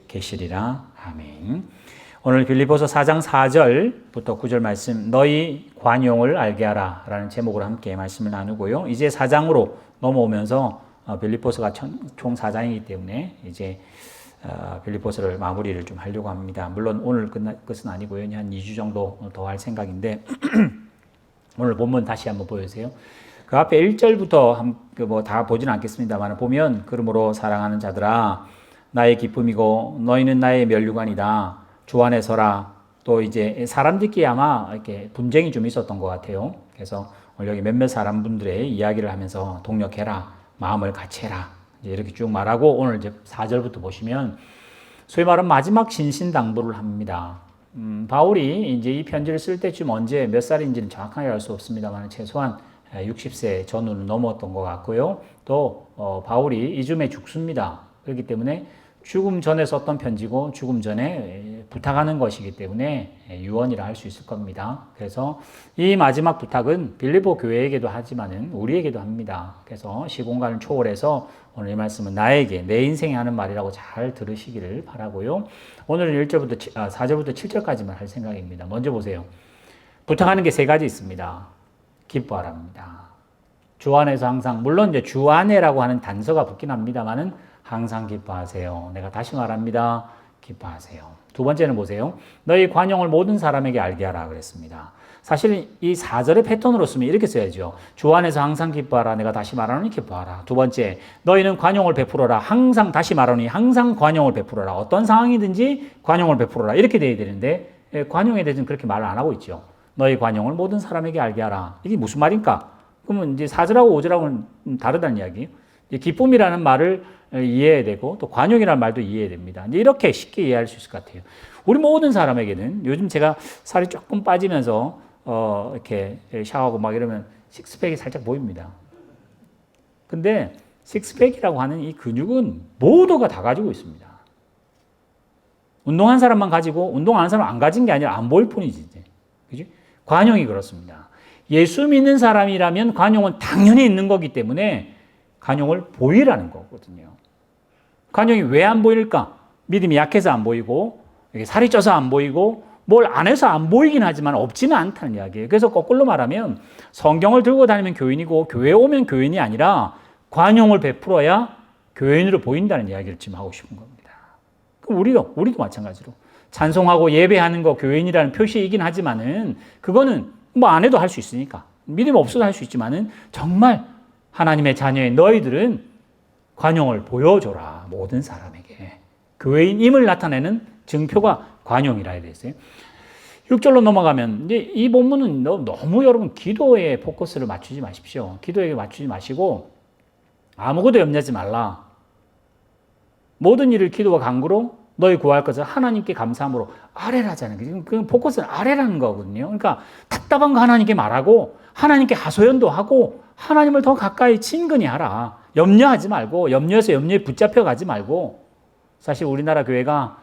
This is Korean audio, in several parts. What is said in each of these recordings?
계시리라. 아멘. 오늘 빌립보서 4장 4절부터 9절 말씀, 너희 관용을 알게 하라 라는 제목으로 함께 말씀을 나누고요. 이제 4장으로 넘어오면서 빌립보서가 총 4장이기 때문에 이제 빌립보서를 마무리를 좀 하려고 합니다. 물론 오늘 끝날 것은 아니고요. 한 2주 정도 더 할 생각인데 오늘 본문 다시 한번 보여주세요. 그 앞에 1절부터 다 보지는 않겠습니다만 보면, 그러므로 사랑하는 자들아 나의 기쁨이고 너희는 나의 면류관이다. 주 안에 서라. 또 이제 사람들끼리 아마 이렇게 분쟁이 좀 있었던 것 같아요. 그래서 오늘 여기 몇몇 사람분들의 이야기를 하면서 동력해라, 마음을 같이 해라, 이제 이렇게 쭉 말하고, 오늘 이제 4절부터 보시면 소위 말하는 마지막 신신당부를 합니다. 바울이 이제 이 편지를 쓸 때쯤 언제 몇 살인지는 정확하게 알 수 없습니다만 최소한 60세 전후는 넘었던 것 같고요. 또 바울이 이쯤에 죽습니다. 그렇기 때문에 죽음 전에 썼던 편지고 죽음 전에 부탁하는 것이기 때문에 유언이라 할 수 있을 겁니다. 그래서 이 마지막 부탁은 빌립보 교회에게도 하지만은 우리에게도 합니다. 그래서 시공간을 초월해서 오늘 이 말씀은 나에게, 내 인생에 하는 말이라고 잘 들으시기를 바라고요. 오늘은 4절부터 7절까지만 할 생각입니다. 먼저 보세요. 부탁하는 게 세 가지 있습니다. 기뻐하랍니다. 주 안에서 항상, 물론 이제 주 안에라고 하는 단서가 붙긴 합니다만은 항상 기뻐하세요. 내가 다시 말합니다. 기뻐하세요. 두 번째는 보세요. 너희 관용을 모든 사람에게 알게 하라 그랬습니다. 사실 이 4절의 패턴으로 쓰면 이렇게 써야죠. 주 안에서 항상 기뻐하라. 내가 다시 말하노니 기뻐하라. 두 번째, 너희는 관용을 베풀어라. 항상, 다시 말하노니 항상 관용을 베풀어라. 어떤 상황이든지 관용을 베풀어라. 이렇게 돼야 되는데 관용에 대해서는 그렇게 말을 안 하고 있죠. 너희 관용을 모든 사람에게 알게 하라. 이게 무슨 말입니까? 그러면 이제 4절하고 5절하고는 다르다는 이야기예요. 기쁨이라는 말을 이해해야 되고 또 관용이라는 말도 이해해야 됩니다. 이제 이렇게 쉽게 이해할 수 있을 것 같아요. 우리 모든 사람에게는, 요즘 제가 살이 조금 빠지면서 이렇게 샤워하고 막 이러면 식스팩이 살짝 보입니다. 근데 식스팩이라고 하는 이 근육은 모두가 다 가지고 있습니다. 운동한 사람만 가지고 운동 안 하는 사람은 안 가진 게 아니라 안 보일 뿐이지. 그죠? 관용이 그렇습니다. 예수 믿는 사람이라면 관용은 당연히 있는 거기 때문에 관용을 보이라는 거거든요. 관용이 왜 안 보일까? 믿음이 약해서 안 보이고, 살이 쪄서 안 보이고, 뭘 안 해서 안 보이긴 하지만 없지는 않다는 이야기예요. 그래서 거꾸로 말하면 성경을 들고 다니면 교인이고 교회에 오면 교인이 아니라 관용을 베풀어야 교인으로 보인다는 이야기를 지금 하고 싶은 겁니다. 그럼 우리도 마찬가지로 찬송하고 예배하는 거 교인이라는 표시이긴 하지만은 그거는 뭐 안 해도 할 수 있으니까, 믿음 없어도 할 수 있지만은 정말 하나님의 자녀인 너희들은 관용을 보여줘라. 모든 사람에게. 교회인임을 나타내는 증표가 관용이라 해야 되겠어요. 6절로 넘어가면 이제 이 본문은 너무 여러분 기도에 포커스를 맞추지 마십시오. 기도에 맞추지 마시고 아무것도 염려하지 말라. 모든 일을 기도와 간구로 너희 구할 것을 하나님께 감사함으로 아뢰라잖아요. 그 포커스는 아뢰라는 거거든요. 그러니까 답답한 거 하나님께 말하고 하나님께 하소연도 하고 하나님을 더 가까이 친근히 하라. 염려하지 말고, 염려해서 염려에 붙잡혀 가지 말고. 사실 우리나라 교회가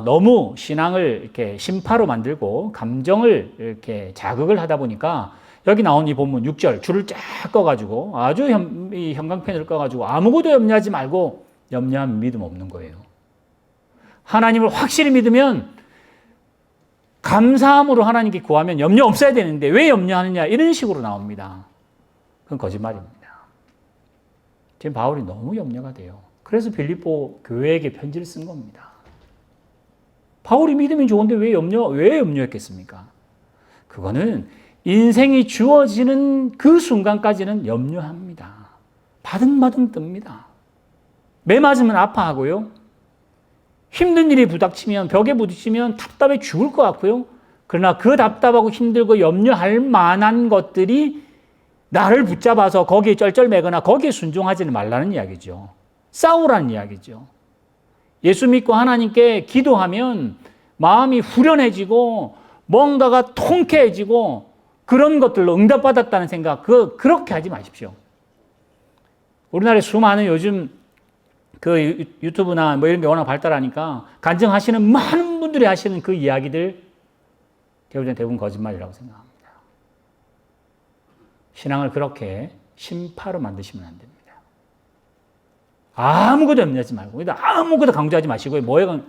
너무 신앙을 이렇게 심파로 만들고 감정을 이렇게 자극을 하다 보니까 여기 나온 이 본문 6절 줄을 쫙 꺼가지고 아주 이 형광펜을 꺼가지고 아무것도 염려하지 말고, 염려하면 믿음 없는 거예요. 하나님을 확실히 믿으면 감사함으로 하나님께 구하면 염려 없어야 되는데 왜 염려하느냐, 이런 식으로 나옵니다. 그건 거짓말입니다. 지금 바울이 너무 염려가 돼요. 그래서 빌립보 교회에게 편지를 쓴 겁니다. 바울이 믿음이 좋은데 왜 염려했겠습니까? 그거는 인생이 주어지는 그 순간까지는 염려합니다. 바등바등 뜹니다. 매 맞으면 아파하고요. 힘든 일이 부닥치면, 벽에 부딪히면 답답해 죽을 것 같고요. 그러나 그 답답하고 힘들고 염려할 만한 것들이 나를 붙잡아서 거기에 쩔쩔매거나 거기에 순종하지는 말라는 이야기죠. 싸우라는 이야기죠. 예수 믿고 하나님께 기도하면 마음이 후련해지고 뭔가가 통쾌해지고 그런 것들로 응답받았다는 생각, 그렇게 하지 마십시오. 우리나라에 수많은 요즘 그 유튜브나 뭐 이런 게 워낙 발달하니까 간증하시는 많은 분들이 하시는 그 이야기들 대부분 거짓말이라고 생각합니다. 신앙을 그렇게 심파로 만드시면 안 됩니다. 아무것도 염려하지 말고, 아무것도 강조하지 마시고, 뭐예요?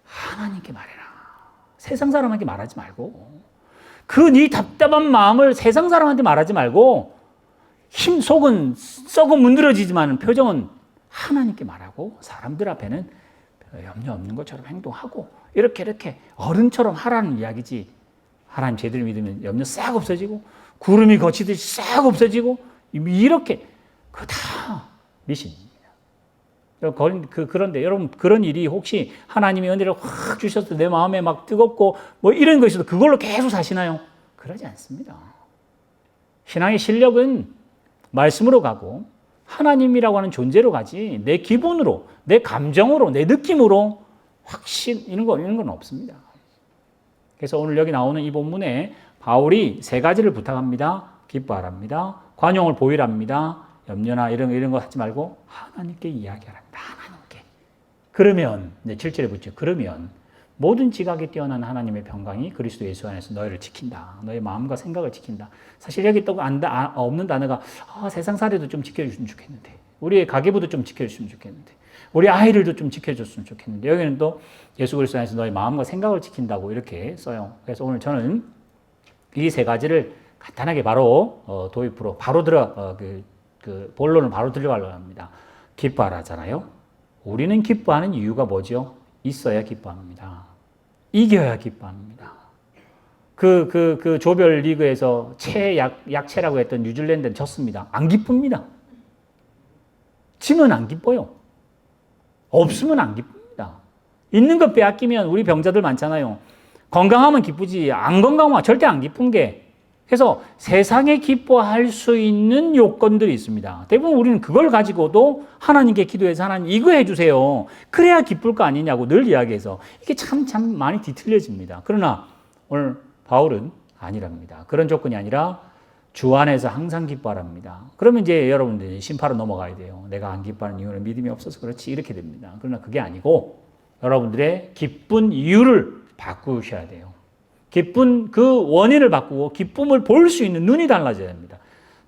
하나님께 말해라. 세상 사람한테 말하지 말고, 그 네 답답한 마음을 세상 사람한테 말하지 말고, 속은 썩어 문드러지지만 표정은 하나님께 말하고, 사람들 앞에는 염려 없는 것처럼 행동하고, 이렇게 어른처럼 하라는 이야기지. 하나님 제대로 믿으면 염려 싹 없어지고, 구름이 거치듯이 싹 없어지고, 이렇게, 그거 다 미신입니다. 그런데 여러분, 그런 일이 혹시 하나님이 은혜를 확 주셔서 내 마음에 막 뜨겁고 뭐 이런 것이도 그걸로 계속 사시나요? 그러지 않습니다. 신앙의 실력은 말씀으로 가고 하나님이라고 하는 존재로 가지, 내 기분으로, 내 감정으로, 내 느낌으로 확신, 이런 건 없습니다. 그래서 오늘 여기 나오는 이 본문에 바울이 세 가지를 부탁합니다. 기뻐하랍니다. 관용을 보이랍니다. 염려나 이런 거 하지 말고 하나님께 이야기하랍니다. 하나님께. 그러면 이제 7절에 붙죠. 그러면 모든 지각에 뛰어난 하나님의 평강이 그리스도 예수 안에서 너희를 지킨다. 너의 마음과 생각을 지킨다. 사실 여기 또 없는 단어가 세상 살이도 좀 지켜주시면 좋겠는데, 우리의 가계부도 좀 지켜주시면 좋겠는데, 우리 아이들도 좀 지켜줬으면 좋겠는데, 여기는 또 예수 그리스도 안에서 너의 마음과 생각을 지킨다고 이렇게 써요. 그래서 오늘 저는 이 세 가지를 간단하게 바로 도입으로 바로 그 본론을 바로 들어가려고 합니다. 기뻐하라잖아요. 우리는 기뻐하는 이유가 뭐죠? 있어야 기뻐합니다. 이겨야 기뻐합니다. 그 조별 리그에서 약체라고 했던 뉴질랜드는 졌습니다. 안 기쁩니다. 지면 안 기뻐요. 없으면 안 기쁩니다. 있는 것 빼앗기면 우리 병자들 많잖아요. 건강하면 기쁘지, 안 건강하면 절대 안 기쁜 게. 그래서 세상에 기뻐할 수 있는 요건들이 있습니다. 대부분 우리는 그걸 가지고도 하나님께 기도해서 하나님 이거 해주세요. 그래야 기쁠 거 아니냐고 늘 이야기해서 이게 참 많이 뒤틀려집니다. 그러나 오늘 바울은 아니랍니다. 그런 조건이 아니라 주 안에서 항상 기뻐하랍니다. 그러면 이제 여러분들이 심파로 넘어가야 돼요. 내가 안 기뻐하는 이유는 믿음이 없어서 그렇지, 이렇게 됩니다. 그러나 그게 아니고 여러분들의 기쁜 이유를 바꾸셔야 돼요. 기쁜 그 원인을 바꾸고 기쁨을 볼 수 있는 눈이 달라져야 됩니다.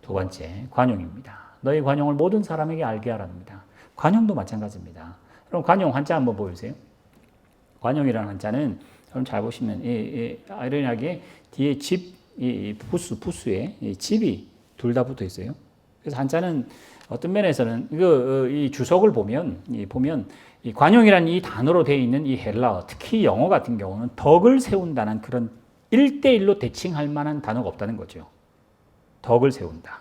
두 번째, 관용입니다. 너희 관용을 모든 사람에게 알게 하랍니다. 관용도 마찬가지입니다. 그럼 관용 한자 한번 보여주세요. 관용이라는 한자는 여러분 잘 보시면 아이러니하게 뒤에 집, 부수에 집이 둘 다 붙어 있어요. 그래서 한자는 어떤 면에서는 이 주석을 보면 이 관용이라는 이 단어로 되어 있는 이 헬라어, 특히 영어 같은 경우는 덕을 세운다는 그런 1대1로 대칭할 만한 단어가 없다는 거죠. 덕을 세운다.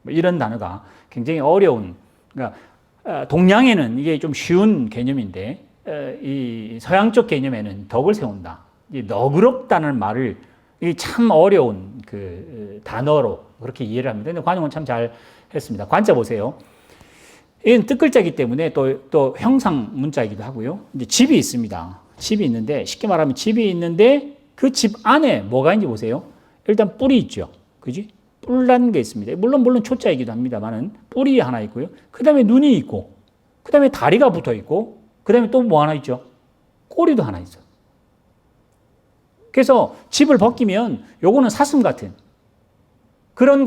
이런 단어가 굉장히 어려운, 그러니까 동양에는 이게 좀 쉬운 개념인데 이 서양 쪽 개념에는 덕을 세운다. 너그럽다는 말을 참 어려운 그 단어로 그렇게 이해를 합니다. 근데 관용은 참 잘 했습니다. 관자 보세요. 이건 뜻글자이기 때문에 또 형상 문자이기도 하고요. 이제 집이 있습니다. 집이 있는데, 쉽게 말하면 집이 있는데 그 집 안에 뭐가 있는지 보세요. 일단 뿔이 있죠. 그지? 뿔난 게 있습니다. 물론 초자이기도 합니다만은 뿔이 하나 있고요. 그 다음에 눈이 있고, 그 다음에 다리가 붙어 있고, 그 다음에 또 뭐 하나 있죠? 꼬리도 하나 있어. 그래서 집을 벗기면 요거는 사슴 같은 그런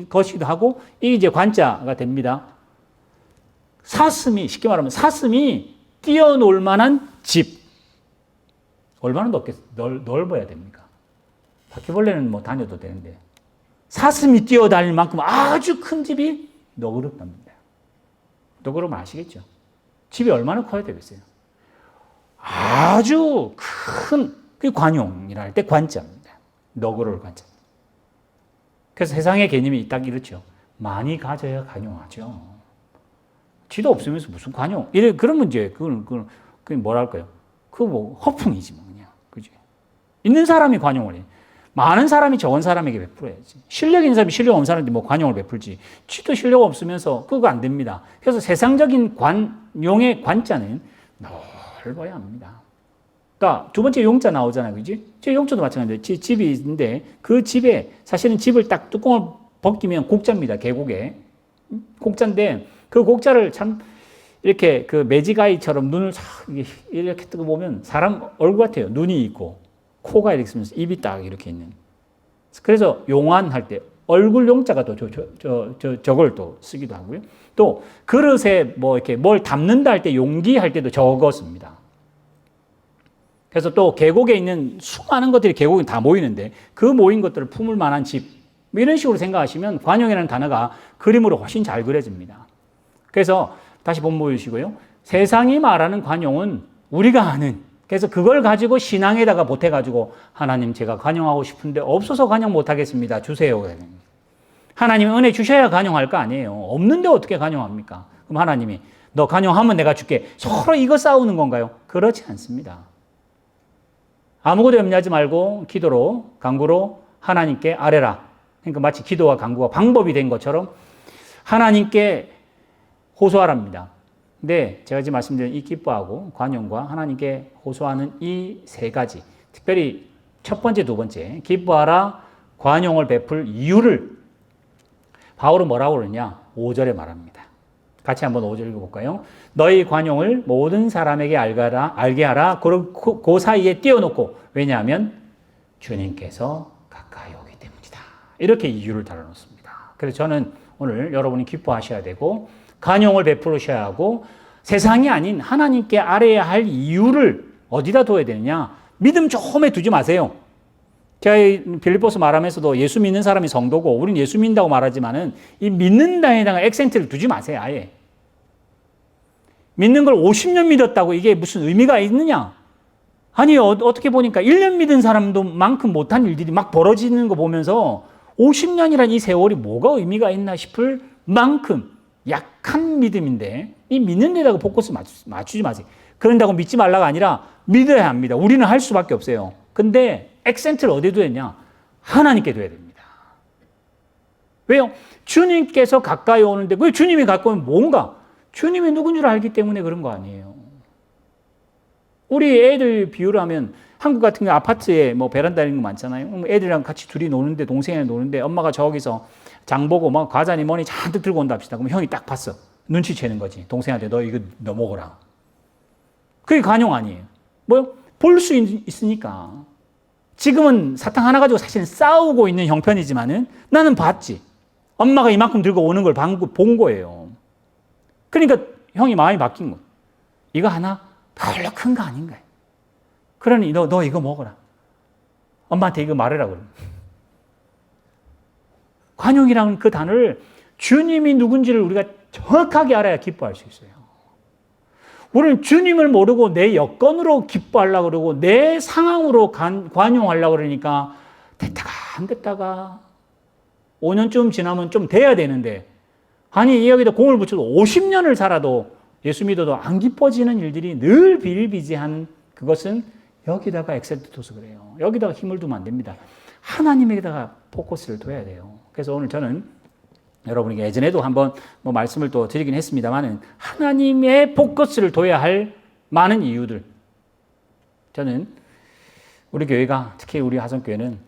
것이기도 하고, 이게 이제 관자가 됩니다. 쉽게 말하면 사슴이 뛰어놀 만한 집. 얼마나 넓어야 됩니까? 바퀴벌레는 뭐 다녀도 되는데. 사슴이 뛰어다닐 만큼 아주 큰 집이 너그럽답니다. 너그러면 아시겠죠? 집이 얼마나 커야 되겠어요? 아주 큰, 그 관용이라 할 때 관자입니다. 너그러울 관자. 그래서 세상의 개념이 딱 이렇죠. 많이 가져야 관용하죠. 지도 없으면서 무슨 관용? 그러면 이제, 그건 뭐랄까요? 허풍이지, 뭐, 그냥. 그지? 있는 사람이 관용을 해. 많은 사람이 적은 사람에게 베풀어야지. 실력 있는 사람이 실력 없는 사람한테 뭐 관용을 베풀지. 지도 실력 없으면서 그거 안 됩니다. 그래서 세상적인 관용의 관자는 넓어야 합니다. 그러니까 두 번째 용자 나오잖아요. 그지? 제 용자도 마찬가지예요. 집이 있는데 그 집에 사실은 집을 딱 뚜껑을 벗기면 곡자입니다. 계곡에. 곡자인데 그 곡자를 참 이렇게 그 매지가이처럼 눈을 이렇게 뜨고 보면 사람 얼굴 같아요. 눈이 있고 코가 이렇게 있으면서 입이 딱 이렇게 있는. 그래서 용안할 때 얼굴 용자가 또 저걸 또 쓰기도 하고요. 또 그릇에 뭐 이렇게 뭘 담는다 할 때 용기 할 때도 저거 씁니다. 그래서 또 계곡에 있는 수많은 것들이 계곡에 다 모이는데 그 모인 것들을 품을 만한 집, 뭐 이런 식으로 생각하시면 관용이라는 단어가 그림으로 훨씬 잘 그려집니다. 그래서 다시 본문 보여주시고요. 세상이 말하는 관용은 우리가 아는, 그래서 그걸 가지고 신앙에다가 보태가지고 하나님 제가 관용하고 싶은데 없어서 관용 못하겠습니다. 주세요. 하나님 은혜 주셔야 관용할 거 아니에요. 없는데 어떻게 관용합니까? 그럼 하나님이 너 관용하면 내가 줄게. 서로 이거 싸우는 건가요? 그렇지 않습니다. 아무것도 염려하지 말고 기도로, 간구로 하나님께 아뢰라. 그러니까 마치 기도와 간구가 방법이 된 것처럼 하나님께 호소하랍니다. 근데 제가 지금 말씀드린 이 기뻐하고 관용과 하나님께 호소하는 이 세 가지, 특별히 첫 번째, 두 번째, 기뻐하라, 관용을 베풀 이유를 바울은 뭐라고 그러냐? 5절에 말합니다. 같이 한번 5절 읽어볼까요? 너희 관용을 모든 사람에게 알게 하라. 그 사이에 띄워놓고, 왜냐하면 주님께서 가까이 오기 때문이다. 이렇게 이유를 달아놓습니다. 그래서 저는 오늘 여러분이 기뻐하셔야 되고 관용을 베풀으셔야 하고 세상이 아닌 하나님께 아뢰야 할 이유를 어디다 둬야 되느냐? 믿음 조금에 두지 마세요. 제가 빌립보서 말하면서도 예수 믿는 사람이 성도고 우린 예수 믿는다고 말하지만은 이 믿는다에다가 액센트를 두지 마세요. 아예. 믿는 걸 50년 믿었다고 이게 무슨 의미가 있느냐? 아니 어떻게 보니까 1년 믿은 사람도 만큼 못한 일들이 막 벌어지는 거 보면서 50년이란 이 세월이 뭐가 의미가 있나 싶을 만큼 약한 믿음인데 이 믿는 데다가 포커스 맞추지 마세요. 그런다고 믿지 말라가 아니라 믿어야 합니다. 우리는 할 수밖에 없어요. 근데 액센트를 어디에 둬야 되냐? 하나님께 둬야 됩니다. 왜요? 주님께서 가까이 오는데 왜 주님이 가까이 오면 뭔가? 주님이 누군 줄 알기 때문에 그런 거 아니에요. 우리 애들 비유를 하면 한국 같은 경우 아파트에 뭐 베란다 있는 거 많잖아요. 애들이랑 같이 둘이 노는데 동생이랑 노는데 엄마가 저기서 장 보고 막 과자니 뭐니 잔뜩 들고 온다 합시다. 그럼 형이 딱 봤어. 눈치채는 거지. 동생한테 너 이거 너 먹어라. 그게 관용 아니에요. 뭐요? 볼 수 있으니까. 지금은 사탕 하나 가지고 사실은 싸우고 있는 형편이지만은 나는 봤지. 엄마가 이만큼 들고 오는 걸 본 거예요. 그러니까 형이 마음이 바뀐 거예요. 이거 하나 별로 큰 거 아닌가. 그러니 너 이거 먹어라. 엄마한테 이거 말해라 그러면. 관용이라는 그 단어를 주님이 누군지를 우리가 정확하게 알아야 기뻐할 수 있어요. 우리는 주님을 모르고 내 여건으로 기뻐하려고 그러고 내 상황으로 관용하려고 그러니까 됐다가 안 됐다가 5년쯤 지나면 좀 돼야 되는데 아니 여기다 공을 붙여도 50년을 살아도 예수 믿어도 안 기뻐지는 일들이 늘 비일비재한 그것은 여기다가 액센트 둬서 그래요. 여기다가 힘을 두면 안 됩니다. 하나님에게다가 포커스를 둬야 돼요. 그래서 오늘 저는 여러분에게 예전에도 한번 뭐 말씀을 또 드리긴 했습니다만은 하나님의 포커스를 둬야 할 많은 이유들. 저는 우리 교회가 특히 우리 하성교회는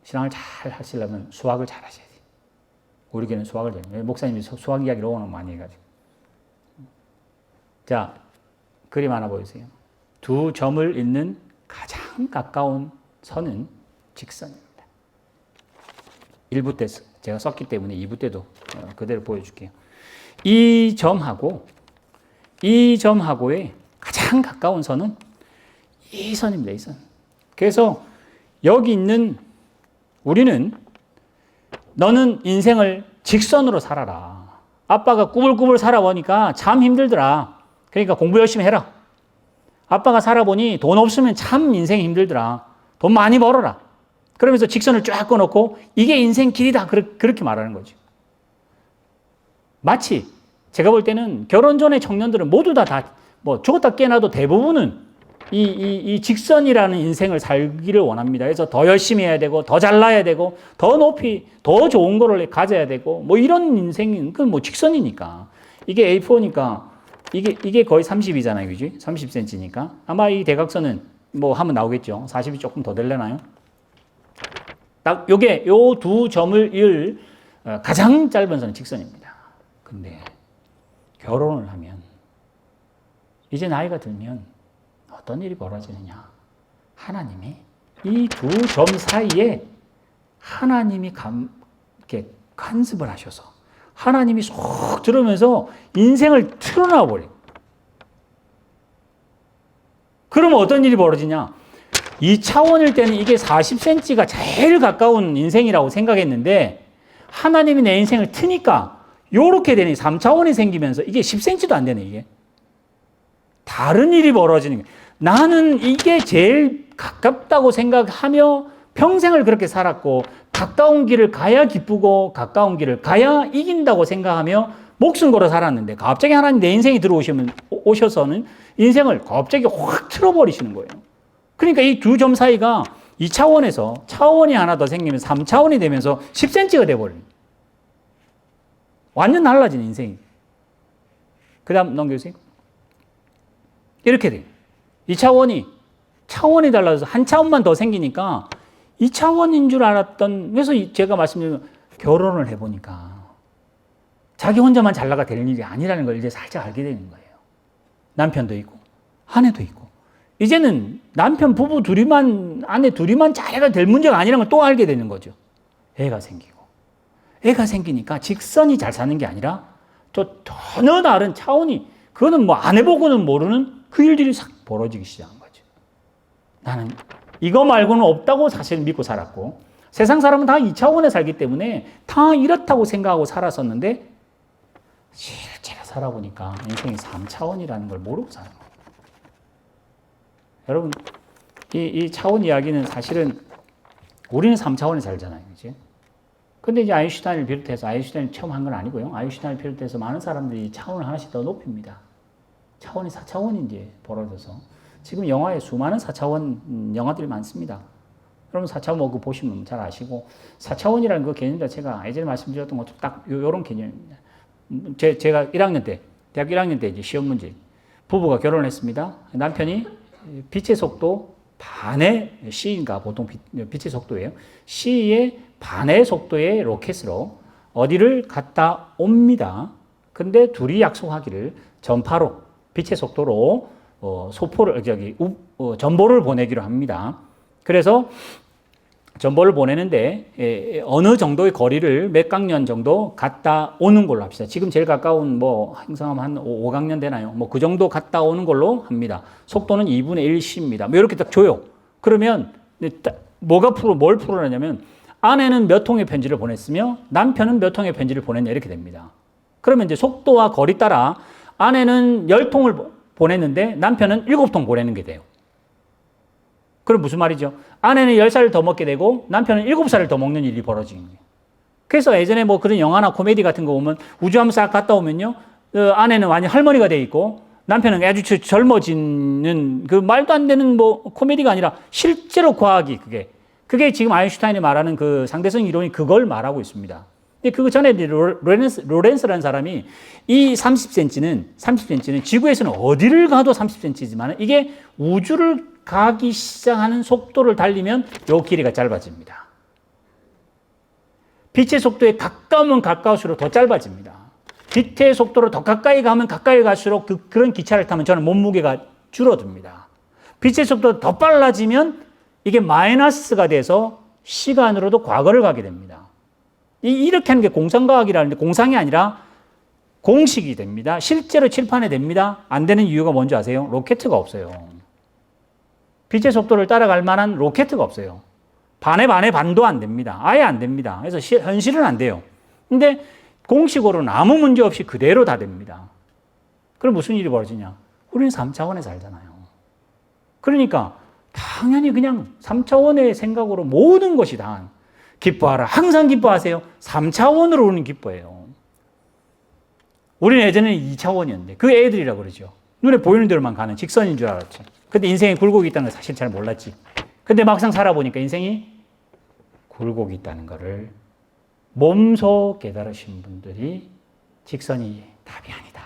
신앙을 잘 하시려면 수학을 잘 하셔야 돼요. 우리 교회는 수학을 돼요. 목사님이 수학 이야기를 워낙 많이 해가지고. 자, 그림 하나 보여주세요. 두 점을 잇는 가장 가까운 선은 직선입니다. 1부 때 제가 썼기 때문에 2부 때도 그대로 보여줄게요. 이 점하고의 가장 가까운 선은 이 선입니다. 이 선. 그래서 여기 있는 우리는 너는 인생을 직선으로 살아라. 아빠가 꾸불꾸불 살아보니까 참 힘들더라. 그러니까 공부 열심히 해라. 아빠가 살아보니 돈 없으면 참 인생이 힘들더라. 돈 많이 벌어라. 그러면서 직선을 쫙 꺼놓고 이게 인생 길이다. 그렇게 말하는 거죠. 마치 제가 볼 때는 결혼 전에 청년들은 모두 다 뭐 죽었다 깨어나도 대부분은 이 직선이라는 인생을 살기를 원합니다. 그래서 더 열심히 해야 되고 더 잘나야 되고 더 높이 더 좋은 거를 가져야 되고 뭐 이런 인생은 그건 뭐 직선이니까 이게 A4니까 이게 거의 30이잖아요. 그지? 30cm니까 아마 이 대각선은 뭐 하면 나오겠죠. 40이 조금 더 되려나요? 딱 요게 요 두 점을 이을 가장 짧은 선은 직선입니다. 근데 결혼을 하면 이제 나이가 들면 어떤 일이 벌어지느냐? 하나님이 이 두 점 사이에 하나님이 이렇게 간섭을 하셔서 하나님이 쏙 들으면서 인생을 틀어놔 버려요. 그러면 어떤 일이 벌어지냐? 2차원일 때는 이게 40cm가 제일 가까운 인생이라고 생각했는데 하나님이 내 인생을 트니까 요렇게 되니 3차원이 생기면서 이게 10cm도 안 되네, 이게. 다른 일이 벌어지는 거예요. 나는 이게 제일 가깝다고 생각하며 평생을 그렇게 살았고 가까운 길을 가야 기쁘고 가까운 길을 가야 이긴다고 생각하며 목숨 걸어 살았는데 갑자기 하나님 내 인생이 오셔서는 인생을 갑자기 확 틀어버리시는 거예요. 그러니까 이 두 점 사이가 2차원에서 차원이 하나 더 생기면 3차원이 되면서 10cm가 돼버려요. 완전 달라진 인생이. 그 다음 넘겨주세요. 이렇게 돼요. 2차원이 차원이 달라져서 한 차원만 더 생기니까 2차원인 줄 알았던, 그래서 제가 말씀드린 결혼을 해보니까 자기 혼자만 잘 나가 될 일이 아니라는 걸 이제 살짝 알게 되는 거예요. 남편도 있고 아내도 있고 이제는 남편 부부 둘이만 아내 둘이만 잘해가 될 문제가 아니라는 걸 또 알게 되는 거죠. 애가 생기니까 직선이 잘 사는 게 아니라 또 전혀 다른 차원이, 그거는 뭐 안 해보고는 모르는 그 일들이 싹 벌어지기 시작한 거죠. 나는 이거 말고는 없다고 사실 믿고 살았고 세상 사람은 다 2차원에 살기 때문에 다 이렇다고 생각하고 살았었는데 실제로 살아보니까 인생이 3차원이라는 걸 모르고 사는 거예요. 여러분, 이 차원 이야기는 사실은 우리는 3차원에 살잖아요. 그치? 근데 이제 아인슈타인을 비롯해서, 아인슈타인이 처음 한 건 아니고요. 아인슈타인을 비롯해서 많은 사람들이 차원을 하나씩 더 높입니다. 차원이 4차원이 이제 벌어져서 지금 영화에 수많은 4차원 영화들이 많습니다. 여러분 4차원 뭐 보시면 잘 아시고 4차원이라는 그 개념 자체가 예전에 말씀드렸던 것처럼 딱 요런 개념입니다. 제가 1학년 때, 대학 1학년 때 이제 시험 문제, 부부가 결혼을 했습니다. 남편이 빛의 속도 반의 C인가 보통 빛의 속도예요. C의 반의 속도의 로켓으로 어디를 갔다 옵니다. 근데 둘이 약속하기를 전파로 빛의 속도로 전보를 보내기로 합니다. 그래서 전보를 보내는데 어느 정도의 거리를 몇 강년 정도 갔다 오는 걸로 합시다. 지금 제일 가까운 뭐 행성하면 한 5강년 되나요? 뭐 그 정도 갔다 오는 걸로 합니다. 속도는 2분의 1c입니다. 뭐 이렇게 딱 줘요. 그러면 뭘 풀어내냐면 아내는 몇 통의 편지를 보냈으며 남편은 몇 통의 편지를 보냈냐 이렇게 됩니다. 그러면 이제 속도와 거리 따라 아내는 10통을 보냈는데 남편은 7통 보내는 게 돼요. 그럼 무슨 말이죠? 아내는 10살을 더 먹게 되고 남편은 7살을 더 먹는 일이 벌어지는 거예요. 그래서 예전에 뭐 그런 영화나 코미디 같은 거 보면 우주함 싹 갔다 오면요. 아내는 완전 할머니가 돼 있고 남편은 아주 젊어지는 그 말도 안 되는 뭐 코미디가 아니라 실제로 과학이 그게 지금 아인슈타인이 말하는 그 상대성 이론이 그걸 말하고 있습니다. 근데 그거 전에 로렌스라는 사람이 이 30cm는 지구에서는 어디를 가도 30cm지만 이게 우주를 가기 시작하는 속도를 달리면 요 길이가 짧아집니다. 빛의 속도에 가까우면 가까울수록 더 짧아집니다. 빛의 속도로 더 가까이 가면 가까이 갈수록 그런 기차를 타면 저는 몸무게가 줄어듭니다. 빛의 속도가 더 빨라지면 이게 마이너스가 돼서 시간으로도 과거를 가게 됩니다. 이렇게 하는 게 공상과학이라는데 공상이 아니라 공식이 됩니다. 실제로 칠판에 됩니다. 안 되는 이유가 뭔지 아세요? 로켓가 없어요. 빛의 속도를 따라갈 만한 로켓가 없어요. 반의 반도 안 됩니다. 아예 안 됩니다. 그래서 현실은 안 돼요. 근데 공식으로는 아무 문제 없이 그대로 다 됩니다. 그럼 무슨 일이 벌어지냐? 우리는 3차원에 살잖아요. 그러니까 당연히 그냥 3차원의 생각으로 모든 것이 다 기뻐하라. 항상 기뻐하세요. 3차원으로 오는 기뻐예요. 우리는 예전에는 2차원이었는데 그 애들이라고 그러죠. 눈에 보이는 대로만 가는 직선인 줄 알았지. 근데 인생에 굴곡이 있다는 걸 사실 잘 몰랐지. 근데 막상 살아보니까 인생이 굴곡이 있다는 거를 몸소 깨달으신 분들이 직선이 답이 아니다.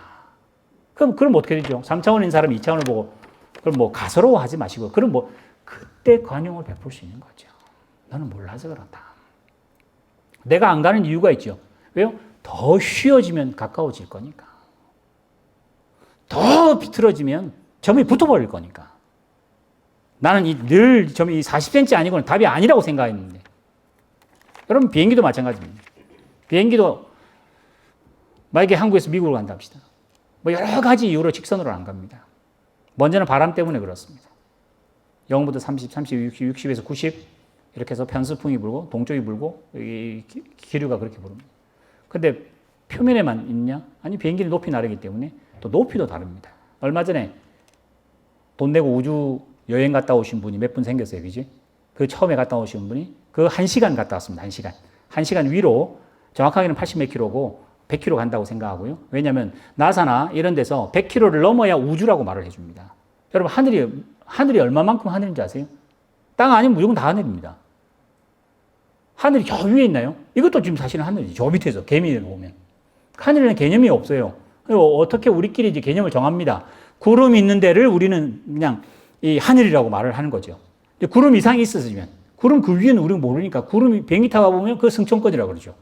그럼 어떻게 되죠? 3차원인 사람이 2차원을 보고 그럼 뭐 가소로워하지 마시고 그럼 뭐 그때 관용을 베풀 수 있는 거죠. 나는 몰라서 그렇다. 내가 안 가는 이유가 있죠. 왜요? 더 쉬워지면 가까워질 거니까. 더 비틀어지면 점이 붙어버릴 거니까. 나는 점이 40cm 아니고는 답이 아니라고 생각했는데. 여러분 비행기도 마찬가지입니다. 비행기도 만약에 한국에서 미국으로 간다 합시다. 뭐 여러 가지 이유로 직선으로 안 갑니다. 먼저는 바람 때문에 그렇습니다. 영부터 30, 30, 60, 60에서 90 이렇게 해서 편수풍이 불고 동쪽이 불고 기류가 그렇게 부릅니다. 근데 표면에만 있냐? 아니 비행기는 높이 나르기 때문에 또 높이도 다릅니다. 얼마 전에 돈 내고 우주 여행 갔다 오신 분이 몇 분 생겼어요. 그지? 그 처음에 갔다 오신 분이 그 1시간 갔다 왔습니다. 1시간. 1시간 위로 정확하게는 80 몇 킬로고 100km 간다고 생각하고요. 왜냐하면 나사나 이런 데서 100km를 넘어야 우주라고 말을 해줍니다. 여러분 하늘이 얼마만큼 하늘인지 아세요? 땅 아니면 무조건 다 하늘입니다. 하늘이 저 위에 있나요? 이것도 지금 사실은 하늘이지. 저 밑에서 개미를 보면. 하늘에는 개념이 없어요. 어떻게 우리끼리 이제 개념을 정합니다. 구름이 있는 데를 우리는 그냥 이 하늘이라고 말을 하는 거죠. 구름 이상이 있었으면 구름 그 위에는 우리는 모르니까 구름이 비행기 타고 보면 그 승천권이라고 그러죠.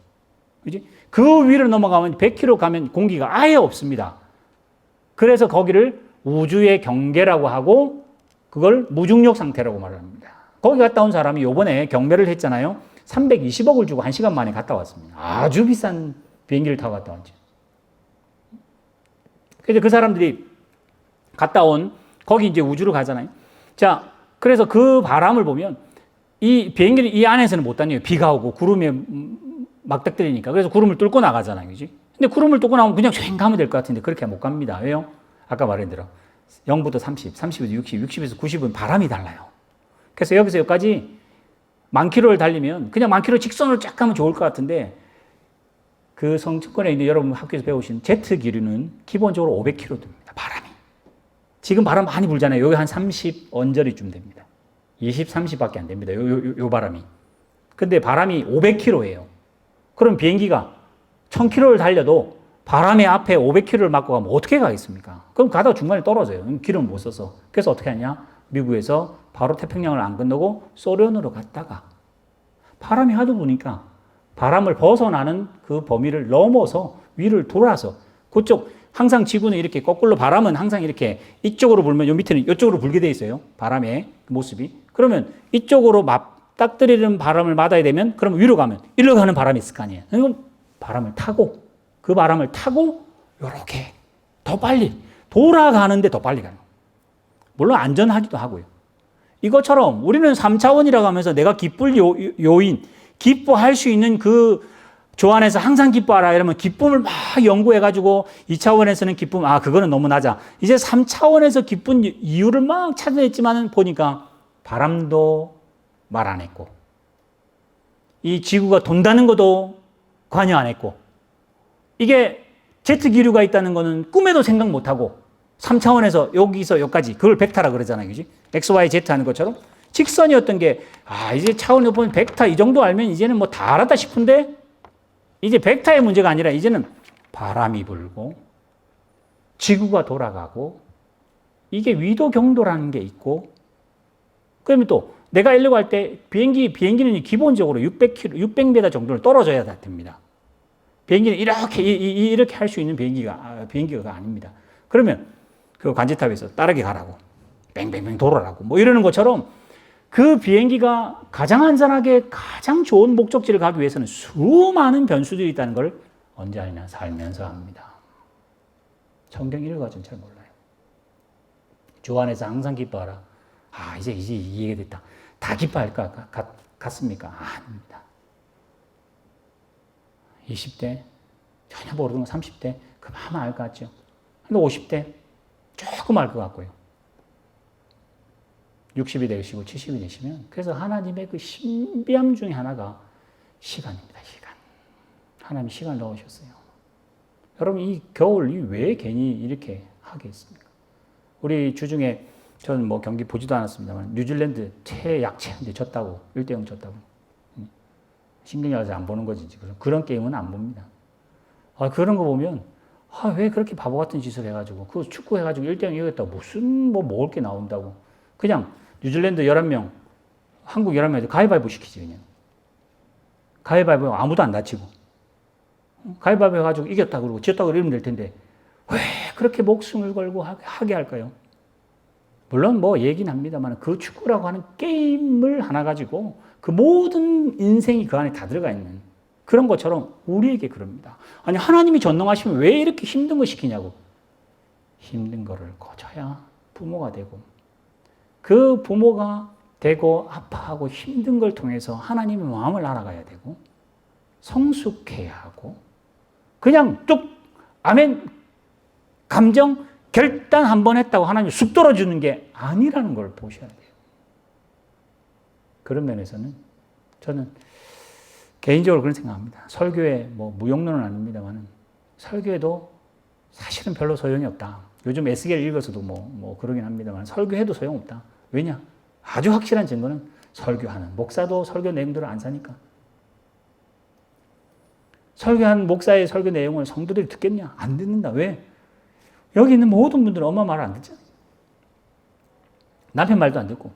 그지? 그 위로 넘어가면 100km 가면 공기가 아예 없습니다. 그래서 거기를 우주의 경계라고 하고 그걸 무중력 상태라고 말을 합니다. 거기 갔다 온 사람이 요번에 경매를 했잖아요. 320억을 주고 1시간 만에 갔다 왔습니다. 아주 비싼 비행기를 타고 갔다 왔죠. 그래서 그 사람들이 갔다 온 거기 이제 우주로 가잖아요. 자, 그래서 그 바람을 보면 이 비행기는 이 안에서는 못 다녀요. 비가 오고 구름에 막닥뜨리니까. 그래서 구름을 뚫고 나가잖아요. 그지? 근데 구름을 뚫고 나오면 그냥 쉥 가면 될 것 같은데 그렇게 못 갑니다. 왜요? 아까 말한 대로 0부터 30, 30에서 60, 60에서 90은 바람이 달라요. 그래서 여기서 여기까지 10,000km를 달리면 그냥 10,000km 직선으로 쫙 가면 좋을 것 같은데 그 성층권에 있는 여러분 학교에서 배우신 제트 기류는 기본적으로 500km 됩니다. 바람이. 지금 바람 많이 불잖아요. 여기 한 30 언저리쯤 됩니다. 20, 30밖에 안 됩니다. 요 바람이. 근데 바람이 500km예요. 그럼 비행기가 1000km를 달려도 바람의 앞에 500km를 맞고 가면 어떻게 가겠습니까? 그럼 가다가 중간에 떨어져요. 기름 못 써서. 그래서 어떻게 하냐? 미국에서 바로 태평양을 안 건너고 소련으로 갔다가 바람이 하도 부니까 바람을 벗어나는 그 범위를 넘어서 위를 돌아서 그쪽 항상 지구는 이렇게 거꾸로 바람은 항상 이렇게 이쪽으로 불면 요 밑에는 이쪽으로 불게 돼 있어요. 바람의 모습이. 그러면 이쪽으로 맞닥뜨리는 바람을 맞아야 되면 그러면 위로 가면 일로 가는 바람이 있을 거 아니에요. 그럼 바람을 타고 그 바람을 타고 요렇게 더 빨리 돌아가는데 더 빨리 가는 거예요. 물론 안전하기도 하고요. 이것처럼 우리는 3차원이라고 하면서 내가 기쁠 요인, 기뻐할 수 있는 그 조 안에서 항상 기뻐하라 이러면 기쁨을 막 연구해가지고 2차원에서는 기쁨, 그거는 너무 낮아. 이제 3차원에서 기쁜 이유를 막 찾아냈지만 보니까 바람도 말 안 했고 이 지구가 돈다는 것도 관여 안 했고 이게 제트 기류가 있다는 거는 꿈에도 생각 못 하고 3차원에서 여기서 여기까지 그걸 벡터라 그러잖아요. 그지? X, Y, Z 하는 것처럼 직선이었던 게 이제 차원이 보면 벡터 이 정도 알면 이제는 뭐 다 알았다 싶은데 이제 벡터의 문제가 아니라 이제는 바람이 불고 지구가 돌아가고 이게 위도 경도라는 게 있고 그러면 또 내가 일려고 할 때 비행기는 기본적으로 600m 정도를 떨어져야 됩니다. 비행기는 이렇게 할 수 있는 비행기가 아닙니다. 그러면 그 관제탑에서 따르게 가라고 뺑뺑뺑 돌아라고 뭐 이러는 것처럼 그 비행기가 가장 안전하게 가장 좋은 목적지를 가기 위해서는 수많은 변수들이 있다는 걸 언제 아니나 살면서 합니다. 성경 읽어가지고 잘 몰라요. 주 안에서 항상 기뻐하라. 이제 이해가 됐다. 다 기뻐할 것 같습니까? 아닙니다. 20대 전혀 모르는 거 30대 그만 알 것 같죠. 근데 50대 조금 알 것 같고요. 60이 되시고 70이 되시면 그래서 하나님의 그 신비함 중에 하나가 시간입니다. 시간. 하나님이 시간을 넣으셨어요. 여러분 이 겨울이 왜 괜히 이렇게 하겠습니까? 우리 주중에 저는 뭐 경기 보지도 않았습니다만 뉴질랜드 최약체인데 졌다고 1대0 졌다고 신경이 와서 안 보는 거지. 그런 게임은 안 봅니다. 그런 거 보면 왜 그렇게 바보 같은 짓을 해가지고 그 축구 해가지고 1대0 이겼다고 무슨 뭐 먹을 게 나온다고 그냥 뉴질랜드 11명 한국 11명 가위바위보 시키지 그냥 가위바위보 아무도 안 다치고 가위바위보 해가지고 이겼다 그러고 졌다 그러면 될 텐데 왜 그렇게 목숨을 걸고 하게 할까요? 물론 뭐 얘기는 합니다만 그 축구라고 하는 게임을 하나 가지고 그 모든 인생이 그 안에 다 들어가 있는 그런 것처럼 우리에게 그럽니다. 아니, 하나님이 전능하시면 왜 이렇게 힘든 거 시키냐고. 힘든 거를 고쳐야 부모가 되고, 그 부모가 되고 아파하고 힘든 걸 통해서 하나님의 마음을 알아가야 되고, 성숙해야 하고, 그냥 뚝 아멘 감정 결단 한 번 했다고 하나님이 쑥 떨어주는 게 아니라는 걸 보셔야 돼요. 그런 면에서는 저는 개인적으로 그런 생각합니다. 설교에 뭐 무용론은 아닙니다만 설교에도 사실은 별로 소용이 없다. 요즘 에스겔 읽어서도 뭐 그러긴 합니다만 설교해도 소용없다. 왜냐? 아주 확실한 증거는 설교하는 목사도 설교 내용들을 안 사니까. 설교한 목사의 설교 내용을 성도들이 듣겠냐? 안 듣는다. 왜? 여기 있는 모든 분들은 엄마 말을 안 듣잖아요. 남편 말도 안 듣고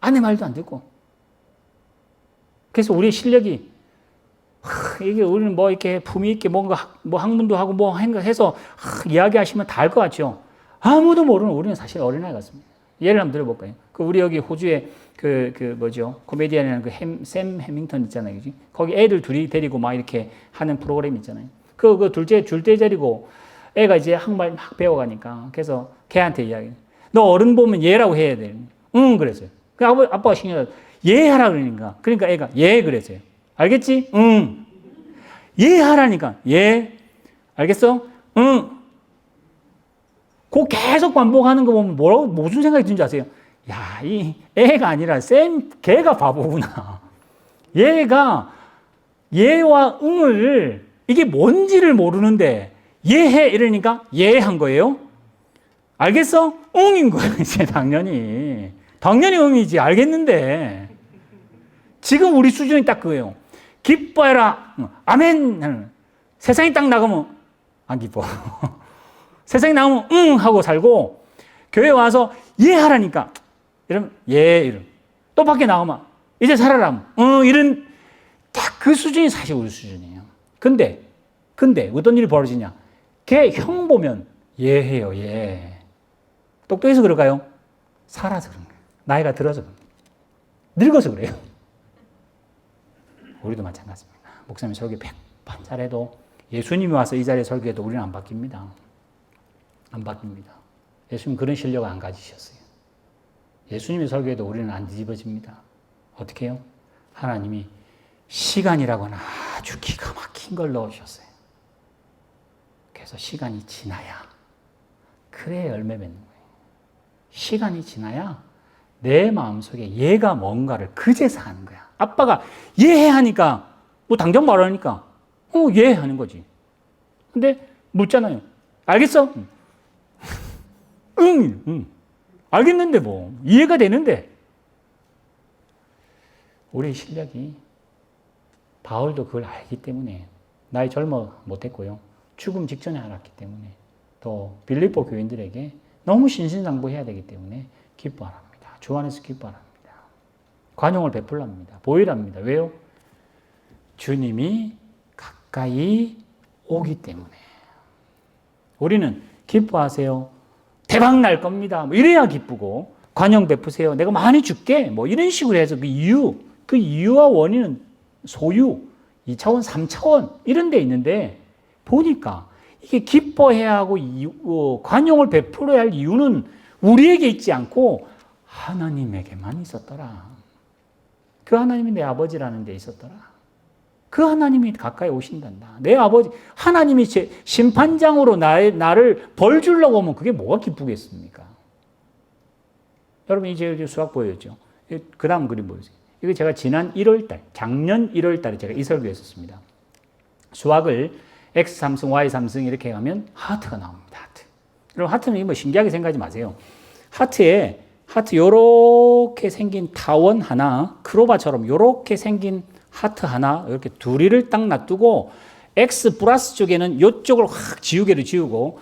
아내 말도 안 듣고. 그래서 우리의 실력이 이게 우리는 뭐 이렇게 품위 있게 뭔가 뭐 학문도 하고 뭐 해서 이야기하시면 다 알 것 같죠. 아무도 모르는 우리는 사실 어린아이 같습니다. 예를 한번 들어볼까요? 우리 여기 호주에 뭐죠? 코미디언이라는 샘 해밍턴 있잖아요. 그지? 거기 애들 둘이 데리고 막 이렇게 하는 프로그램 있잖아요. 그 둘째 줄때 데리고 애가 이제 한국말 막 배워가니까. 그래서 걔한테 이야기. 너 어른 보면 얘라고 해야 돼. 응, 그랬어요. 그 아빠가 신경 써서 얘 하라 그러니까. 그러니까 애가 얘 그랬어요. 알겠지? 응. 얘 하라니까. 얘. 알겠어? 응. 그 계속 반복하는 거 보면 무슨 생각이 드는지 아세요? 야, 이 애가 아니라 걔가 바보구나. 얘와 응을 이게 뭔지를 모르는데 얘해 이러니까 얘한 거예요. 알겠어? 응인 거예요. 이제 당연히 응이지. 알겠는데 지금 우리 수준이 딱 그거예요. 기뻐해라. 아멘. 세상에 딱 나가면 안 기뻐. 세상에 나오면 응 하고 살고 교회 와서 예 하라니까 이러면 예 이름 또 밖에 나오면 이제 살아라 이런 딱 그 수준이 사실 우리 수준이에요. 근데 어떤 일이 벌어지냐? 걔 형 보면 예 해요. 예. 똑똑해서 그럴까요? 살아서 그런 거예요. 나이가 들어서 그런 거예요. 늙어서 그래요. 우리도 마찬가지입니다. 목사님 설교 100번 잘해도 예수님이 와서 이 자리에 설교해도 우리는 안 바뀝니다. 안 바뀝니다. 예수님 그런 실력을 안 가지셨어요. 예수님이 설교해도 우리는 안 뒤집어집니다. 어떻게 해요? 하나님이 시간이라고는 아주 기가 막힌 걸 넣으셨어요. 그래서 시간이 지나야 그래야 열매 맺는 거예요. 시간이 지나야 내 마음속에 얘가 뭔가를 그제서 하는 거야. 아빠가 얘 하니까 뭐 당장 말하니까 얘 하는 거지. 근데 묻잖아요. 알겠어? 응. 알겠는데 뭐 이해가 되는데 우리의 실력이 바울도 그걸 알기 때문에 나이 젊어 못했고요. 죽음 직전에 알았기 때문에 또 빌립보 교인들에게 너무 신신당부해야 되기 때문에 기뻐하랍니다. 주 안에서 기뻐하랍니다. 관용을 베풀랍니다. 보이랍니다. 왜요? 주님이 가까이 오기 때문에. 우리는 기뻐하세요. 대박 날 겁니다. 뭐 이래야 기쁘고 관용 베푸세요. 내가 많이 줄게. 뭐 이런 식으로 해서 그 이유와 원인은 소유, 2차원, 3차원 이런 데 있는데 보니까 이게 기뻐해야 하고 관용을 베풀어야 할 이유는 우리에게 있지 않고 하나님에게만 있었더라. 그 하나님이 내 아버지라는 데 있었더라. 그 하나님이 가까이 오신단다. 내 아버지, 하나님이 제 심판장으로 나를 벌 주려고 하면 그게 뭐가 기쁘겠습니까? 여러분, 이제 수학 보였죠? 그 다음 그림 보여주세요. 이거 제가 지난 1월달, 작년 1월달에 제가 이 설교했었습니다. 수학을 X3승, Y3승 이렇게 하면 하트가 나옵니다. 하트. 여러분, 하트는 뭐 신기하게 생각하지 마세요. 하트 요렇게 생긴 타원 하나, 크로바처럼 요렇게 생긴 하트 하나, 이렇게 둘이를 딱 놔두고, X 플러스 쪽에는 요쪽을 확 지우개를 지우고,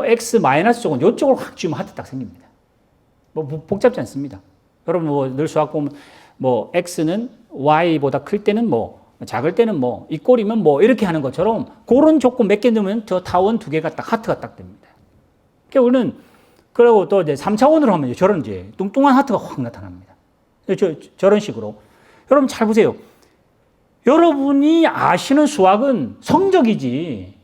X 마이너스 쪽은 요쪽을 확 지우면 하트 딱 생깁니다. 뭐 복잡지 않습니다. 여러분 뭐 늘 수학 보면 뭐 X는 Y보다 클 때는 뭐 작을 때는 뭐 이 꼴이면 뭐 이렇게 하는 것처럼 그런 조건 몇 개 넣으면 저 타원 두 개가 딱 하트가 딱 됩니다. 그러니까 우리는 그리고 또 이제 3차원으로 하면 저런 이제 뚱뚱한 하트가 확 나타납니다. 저런 식으로. 여러분 잘 보세요. 여러분이 아시는 수학은 성적이지.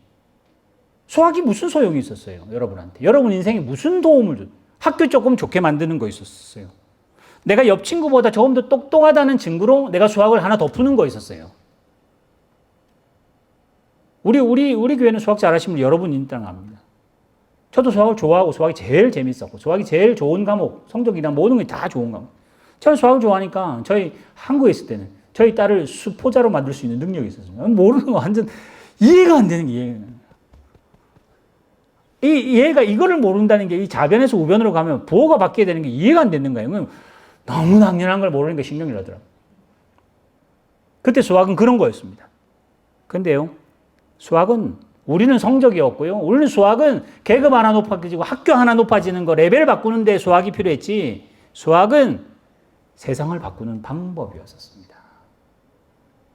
수학이 무슨 소용이 있었어요, 여러분한테? 여러분 인생에 무슨 도움을 줬어요? 학교 조금 좋게 만드는 거 있었어요. 내가 옆 친구보다 조금 더 똑똑하다는 증거로 내가 수학을 하나 더 푸는 거 있었어요. 우리 교회는 수학 잘하시는 분 여러분 있다는 거 압니다. 저도 수학을 좋아하고 수학이 제일 재밌었고 수학이 제일 좋은 과목, 성적이나 모든 게 다 좋은 과목. 저는 수학을 좋아하니까 저희 한국에 있을 때는 저희 딸을 수포자로 만들 수 있는 능력이 있었어요. 모르는 거 완전 이해가 안 되는 게 이해가 안 돼요. 얘가 이거를 모른다는 게 이 좌변에서 우변으로 가면 부호가 바뀌게 되는 게 이해가 안 되는 거예요. 너무 당연한 걸 모르는 게 신경이 나더라고요. 그때 수학은 그런 거였습니다. 근데요, 수학은 우리는 성적이었고요. 우리는 수학은 계급 하나 높아지고 학교 하나 높아지는 거 레벨 바꾸는데 수학이 필요했지 수학은 세상을 바꾸는 방법이었습니다.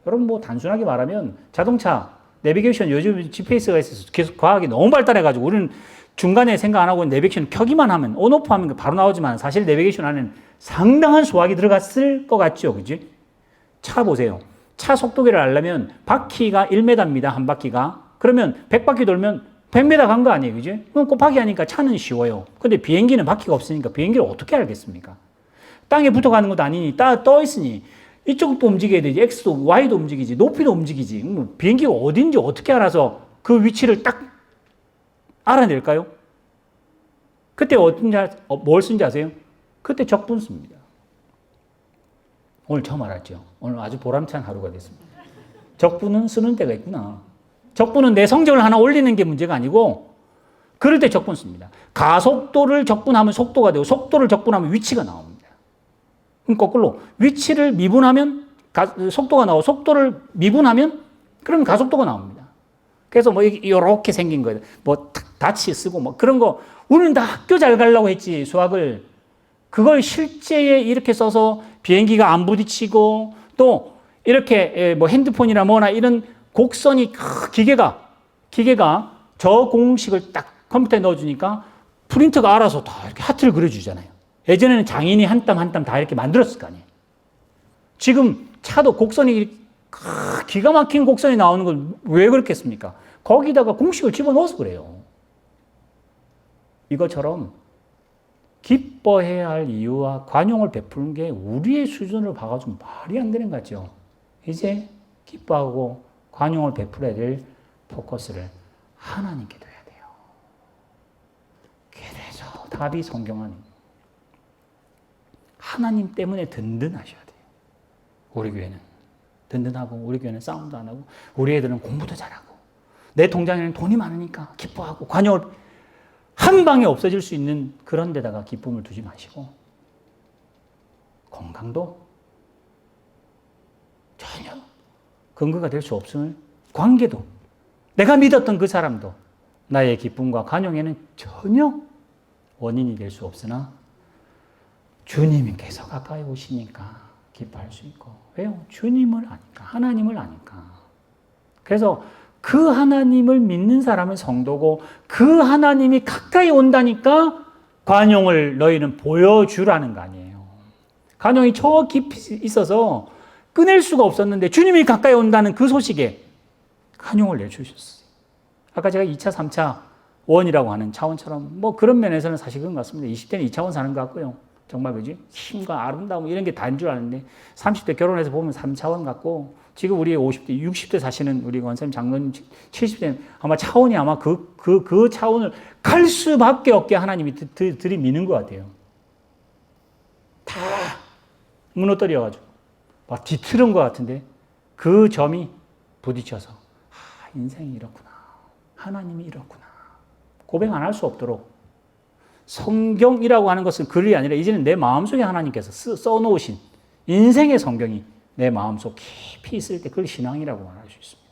여러분 뭐 단순하게 말하면 자동차 내비게이션 요즘 GPS가 있어서 계속 과학이 너무 발달해가지고 우리는 중간에 생각 안 하고 내비게이션 켜기만 하면 온오프 하면 바로 나오지만 사실 내비게이션 안에는 상당한 수학이 들어갔을 것 같죠. 그지? 차 보세요. 차 속도계를 알려면 바퀴가 1m입니다. 한 바퀴가. 그러면 100바퀴 돌면 100m 간 거 아니에요. 그지? 그럼 곱하기 하니까 차는 쉬워요. 근데 비행기는 바퀴가 없으니까 비행기를 어떻게 알겠습니까? 땅에 붙어가는 것도 아니니 떠 있으니 이쪽도 움직여야 되지. X도 Y도 움직이지. 높이도 움직이지. 비행기가 어딘지 어떻게 알아서 그 위치를 딱 알아낼까요? 그때 뭘 쓴지 아세요? 그때 적분 씁니다. 오늘 처음 알았죠. 오늘 아주 보람찬 하루가 됐습니다. 적분은 쓰는 때가 있구나. 적분은 내 성적을 하나 올리는 게 문제가 아니고 그럴 때 적분 씁니다. 가속도를 적분하면 속도가 되고 속도를 적분하면 위치가 나옵니다. 거꾸로 위치를 미분하면 속도가 나오고 속도를 미분하면 그러면 가속도가 나옵니다. 그래서 뭐 이렇게 생긴 거예요. 뭐 다치 쓰고 뭐 그런 거 우리는 다 학교 잘 가려고 했지 수학을. 그걸 실제에 이렇게 써서 비행기가 안 부딪히고 또 이렇게 뭐 핸드폰이나 뭐나 이런 곡선이 기계가 저 공식을 딱 컴퓨터에 넣어주니까 프린터가 알아서 다 이렇게 하트를 그려주잖아요. 예전에는 장인이 한 땀 한 땀 다 이렇게 만들었을 거 아니에요. 지금 차도 곡선이 기가 막힌 곡선이 나오는 건 왜 그렇겠습니까? 거기다가 공식을 집어넣어서 그래요. 이것처럼 기뻐해야 할 이유와 관용을 베푸는 게 우리의 수준을 봐가지고 말이 안 되는 거죠. 이제 기뻐하고 관용을 베풀어야 될 포커스를 하나님께 둬야 돼요. 그래서 답이 성경 안입니다. 하나님 때문에 든든하셔야 돼요. 우리 교회는 든든하고 우리 교회는 싸움도 안 하고 우리 애들은 공부도 잘하고 내 통장에는 돈이 많으니까 기뻐하고 관용을 한 방에 없어질 수 있는 그런 데다가 기쁨을 두지 마시고 건강도 전혀 근거가 될 수 없음을 관계도 내가 믿었던 그 사람도 나의 기쁨과 관용에는 전혀 원인이 될 수 없으나 주님께서 가까이 오시니까 기뻐할 수 있고 왜요? 주님을 아니까 하나님을 아니까 그래서 그 하나님을 믿는 사람은 성도고 그 하나님이 가까이 온다니까 관용을 너희는 보여주라는 거 아니에요. 관용이 저 깊이 있어서 끊을 수가 없었는데 주님이 가까이 온다는 그 소식에 관용을 내주셨어요. 아까 제가 2차, 3차 원이라고 하는 차원처럼 뭐 그런 면에서는 사실 그런 것 같습니다. 20대는 2차원 사는 것 같고요. 정말 그지? 힘과 아름다움 이런 게 다인 줄 아는데 30대 결혼해서 보면 3차원 같고 지금 우리 50대, 60대 사시는 우리 원사님 장로님 70대는 아마 차원이 아마 그 차원을 갈 수밖에 없게 하나님이 들이미는 것 같아요. 다 무너뜨려가지고 막 뒤틀은 것 같은데 그 점이 부딪혀서 인생이 이렇구나. 하나님이 이렇구나. 고백 안 할 수 없도록 성경이라고 하는 것은 글이 아니라 이제는 내 마음속에 하나님께서 써놓으신 인생의 성경이 내 마음속 깊이 있을 때 그걸 신앙이라고 말할 수 있습니다.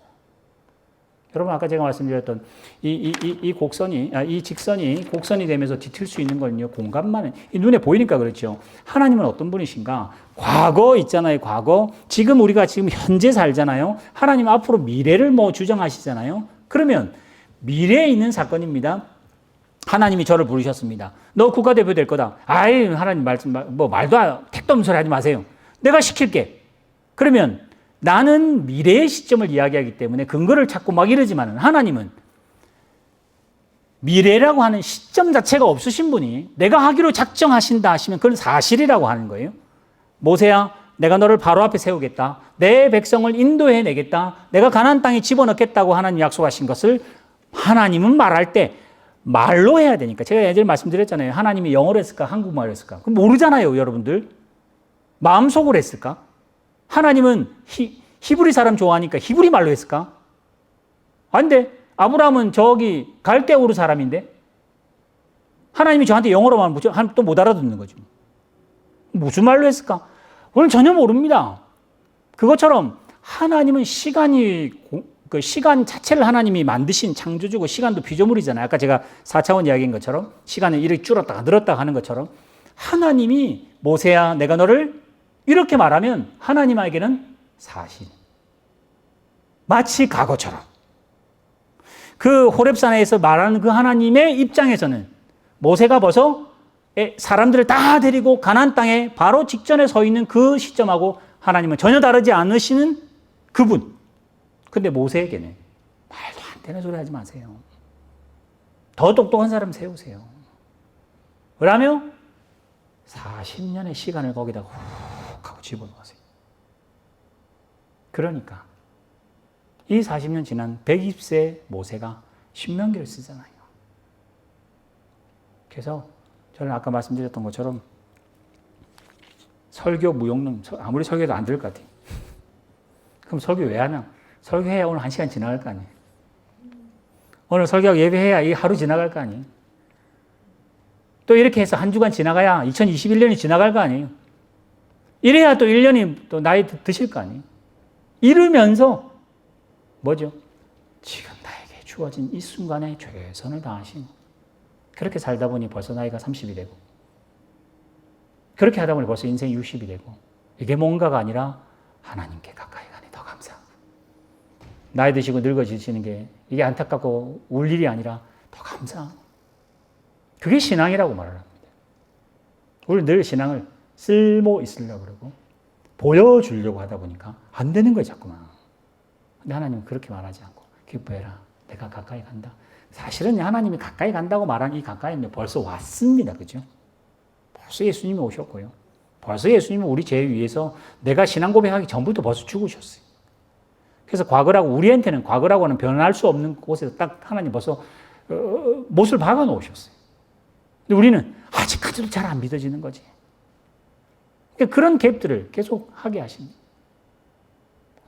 여러분 아까 제가 말씀드렸던 이 직선이 곡선이 되면서 뒤틀 수 있는 거는요 공간만 눈에 보이니까 그렇죠. 하나님은 어떤 분이신가? 과거 있잖아요. 과거 지금 우리가 지금 현재 살잖아요. 하나님 앞으로 미래를 뭐 주장하시잖아요. 그러면 미래에 있는 사건입니다. 하나님이 저를 부르셨습니다. 너 국가대표 될 거다. 하나님 말씀, 뭐 말도 택도 없는 소리 하지 마세요. 내가 시킬게. 그러면 나는 미래의 시점을 이야기하기 때문에 근거를 찾고 막 이러지만 하나님은 미래라고 하는 시점 자체가 없으신 분이 내가 하기로 작정하신다 하시면 그건 사실이라고 하는 거예요. 모세야, 내가 너를 바로 앞에 세우겠다. 내 백성을 인도해 내겠다. 내가 가나안 땅에 집어넣겠다고 하나님 약속하신 것을 하나님은 말할 때 말로 해야 되니까. 제가 예전에 말씀드렸잖아요. 하나님이 영어로 했을까 한국말로 했을까? 그럼 모르잖아요, 여러분들. 마음속으로 했을까? 하나님은 히브리 사람 좋아하니까 히브리 말로 했을까? 아닌데 아브라함은 저기 갈대우르 사람인데 하나님이 저한테 영어로만 또 못 알아듣는 거죠. 무슨 말로 했을까? 오늘 전혀 모릅니다. 그것처럼 하나님은 그 시간 자체를 하나님이 만드신 창조주고 시간도 피조물이잖아요. 아까 제가 4차원 이야기인 것처럼 시간을 이렇게 줄었다가 늘었다가 하는 것처럼 하나님이 모세야 내가 너를 이렇게 말하면 하나님에게는 사실. 마치 과거처럼. 그 호렙산에서 말하는 그 하나님의 입장에서는 모세가 벌써 사람들을 다 데리고 가나안 땅에 바로 직전에 서 있는 그 시점하고 하나님은 전혀 다르지 않으시는 그분. 근데 모세에게는 말도 안 되는 소리 하지 마세요. 더 똑똑한 사람 세우세요. 그러며 40년의 시간을 거기다 훅 하고 집어넣으세요. 그러니까 이 40년 지난 120세 모세가 신명기를 쓰잖아요. 그래서 저는 아까 말씀드렸던 것처럼 설교 무용론, 아무리 설교도 안 될 것 같아요. 그럼 설교 왜 하나? 설교해야 오늘 1시간 지나갈 거 아니에요. 오늘 설교하고 예배해야 이 하루 지나갈 거 아니에요. 또 이렇게 해서 한 주간 지나가야 2021년이 지나갈 거 아니에요. 이래야 또 1년이 또 나이 드실 거 아니에요. 이러면서 뭐죠? 지금 나에게 주어진 이 순간에 최선을 다하신 그렇게 살다 보니 벌써 나이가 30이 되고 그렇게 하다 보니 벌써 인생이 60이 되고 이게 뭔가가 아니라 하나님께 가까이 가니 더 감사하고 나이 드시고 늙어지시는 게 이게 안타깝고 울 일이 아니라 더 감사하고 그게 신앙이라고 말을 합니다. 우리 늘 신앙을 쓸모 있으려고 그러고 보여주려고 하다 보니까 안 되는 거예요, 자꾸만. 근데 하나님은 그렇게 말하지 않고 기뻐해라. 내가 가까이 간다. 사실은 하나님이 가까이 간다고 말한 이 가까이는 벌써 왔습니다. 그죠? 벌써 예수님이 오셨고요. 벌써 예수님은 우리 죄 위해서 내가 신앙 고백하기 전부터 벌써 죽으셨어요. 그래서 과거라고 우리한테는 과거라고는 변할 수 없는 곳에서 딱 하나님 벌써 못을 박아 놓으셨어요. 근데 우리는 아직까지도 잘 안 믿어지는 거지. 그러니까 그런 갭들을 계속 하게 하십니다.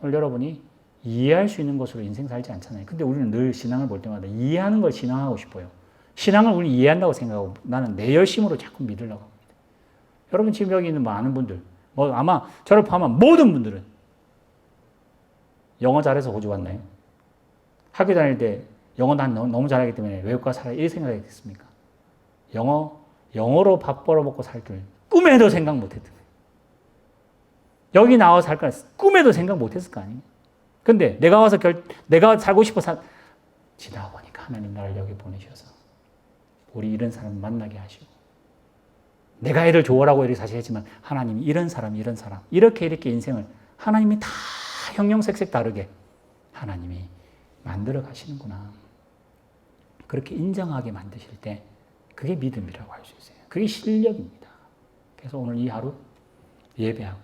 오늘 여러분이 이해할 수 있는 것으로 인생 살지 않잖아요. 근데 우리는 늘 신앙을 볼 때마다 이해하는 걸 신앙하고 싶어요. 신앙을 우리 이해한다고 생각하고 나는 내 열심으로 자꾸 믿으려고 합니다. 여러분 지금 여기 있는 많은 분들, 아마 저를 포함한 모든 분들은 영어 잘해서 호주 왔나요? 학교 다닐 때 영어 난 너무 잘하기 때문에 외국가 살아 이렇게 생각했겠습니까? 영어로 밥 벌어먹고 살 줄 꿈에도 생각 못했던 거예요. 여기 나와 살까 꿈에도 생각 못했을 거 아니에요? 근데 내가 와서 내가 살고 싶어서 지나가 보니까 하나님 나를 여기 보내셔서 우리 이런 사람 만나게 하시고 내가 애를 좋아라고 이렇게 사실 했지만 하나님이 이런 사람 이렇게 인생을 하나님이 다 형형색색 다르게 하나님이 만들어 가시는구나. 그렇게 인정하게 만드실 때 그게 믿음이라고 할 수 있어요. 그게 실력입니다. 그래서 오늘 이 하루 예배하고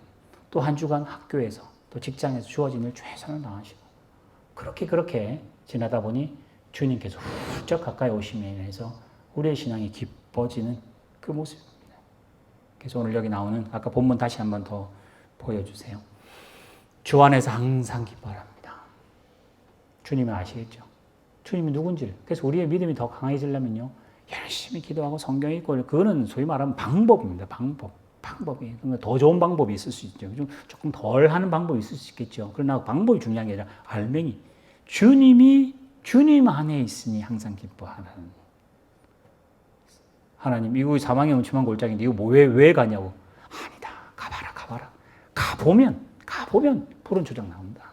또 한 주간 학교에서 또 직장에서 주어진 일 최선을 다하시고 그렇게 지나다 보니 주님께서 훌쩍 가까이 오심에 인해서 우리의 신앙이 깊어지는 그 모습입니다. 그래서 오늘 여기 나오는 아까 본문 다시 한번 더 보여주세요. 주 안에서 항상 기뻐합니다. 주님은 아시겠죠? 주님이 누군지를. 그래서 우리의 믿음이 더 강해지려면요. 열심히 기도하고 성경 읽고 그거는 소위 말하면 방법입니다. 방법이. 더 좋은 방법이 있을 수 있죠. 조금 덜 하는 방법이 있을 수 있겠죠. 그러나 방법이 중요한 게 아니라 알맹이. 주님 안에 있으니 항상 기뻐하는. 하나님, 이거 사망의 음침한 골짜기인데 이거 왜 가냐고. 아니다. 가봐라. 가보면 푸른 초장 나온다.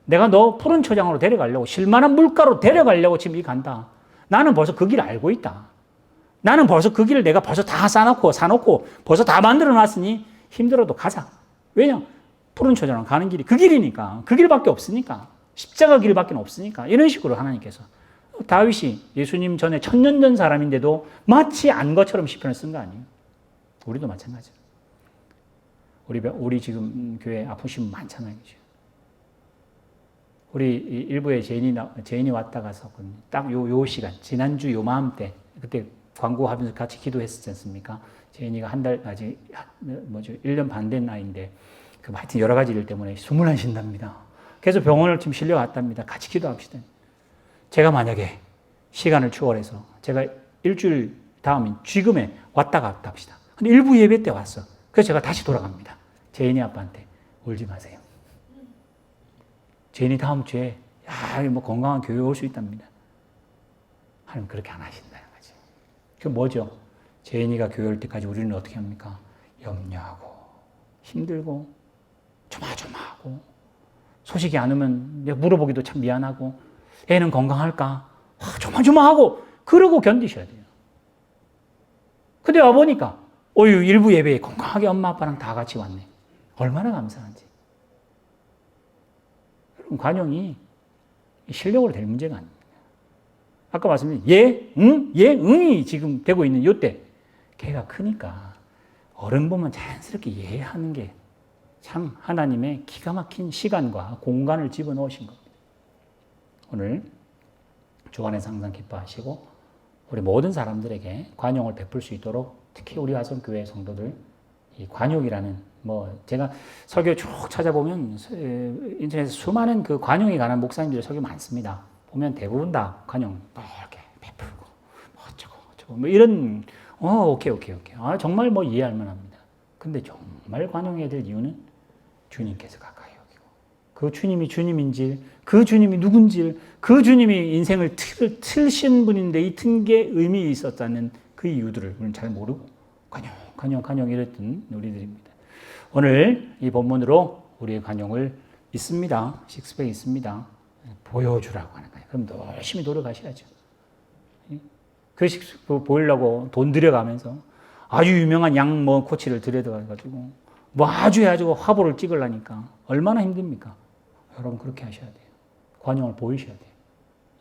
내가 너 푸른 초장으로 데려가려고 실만한 물가로 데려가려고 지금 간다. 나는 벌써 그 길을 알고 있다. 나는 벌써 그 길을 내가 벌써 다 사놓고 벌써 다 만들어 놨으니 힘들어도 가자. 왜냐? 푸른 초장으로 가는 길이 그 길이니까, 그 길밖에 없으니까, 십자가 길밖에 없으니까, 이런 식으로 하나님께서 다윗이 예수님 전에 1000년 전 사람인데도 마치 안 것처럼 시편을 쓴 거 아니에요? 우리도 마찬가지예요. 우리 지금 교회 아프신 분 많잖아요. 그죠? 우리 일부에 제인이 왔다 갔었거든요. 딱 요 시간, 지난주 요 마음때, 그때 광고하면서 같이 기도했었지 않습니까? 제인이가 아직 1년 반 된 나이인데, 하여튼 여러 가지 일 때문에 숨을 안 쉰답니다. 그래서 병원을 지금 실려왔답니다. 같이 기도합시다. 제가 만약에 시간을 추월해서 제가 일주일 다음인 지금에 왔다 갔다 합시다. 근데 일부 예배 때 왔어. 그래서 제가 다시 돌아갑니다. 제인이 아빠한테 울지 마세요. 제인이 다음 주에 건강한 교회 올 수 있답니다. 하나님 그렇게 안 하신다는 거지. 그 뭐죠? 제인이가 교회 올 때까지 우리는 어떻게 합니까? 염려하고 힘들고 조마조마하고 소식이 안 오면 물어보기도 참 미안하고 애는 건강할까? 조마조마하고 그러고 견디셔야 돼요. 근데 와보니까 일부 예배에 건강하게 엄마 아빠랑 다 같이 왔네. 얼마나 감사한지. 여러분, 관용이 실력으로 될 문제가 아닙니다. 아까 말씀드린 응이 지금 되고 있는 이때 걔가 크니까 어른 보면 자연스럽게 이해하는 게 참 하나님의 기가 막힌 시간과 공간을 집어넣으신 겁니다. 오늘 주 안에서 항상 기뻐하시고 우리 모든 사람들에게 관용을 베풀 수 있도록 특히 우리 화성교회 성도들 이 관용이라는 제가 설교 쭉 찾아보면 인터넷에 수많은 그 관용에 관한 목사님들의 설교 많습니다. 보면 대부분 다 관용 이렇게 베풀고 어쩌고 이런 오케이. 정말 이해할 만합니다. 근데 정말 관용해야 될 이유는 주님께서 가까이 여기고 그 주님이 주님인지 그 주님이 누군지 그 주님이 인생을 틀신 분인데 이 튼게 의미 있었다는 그 이유들을 우리는 잘 모르고 관용 이랬던 우리들입니다. 오늘 이 본문으로 우리의 관용을 있습니다. 식스팩 있습니다. 보여주라고 하는 거예요. 그럼 열심히 노력하셔야죠. 그 식스팩 보이려고 돈 들여가면서 아주 유명한 코치를 들여가지고 아주 해가지고 화보를 찍으려니까 얼마나 힘듭니까? 여러분 그렇게 하셔야 돼요. 관용을 보이셔야 돼요.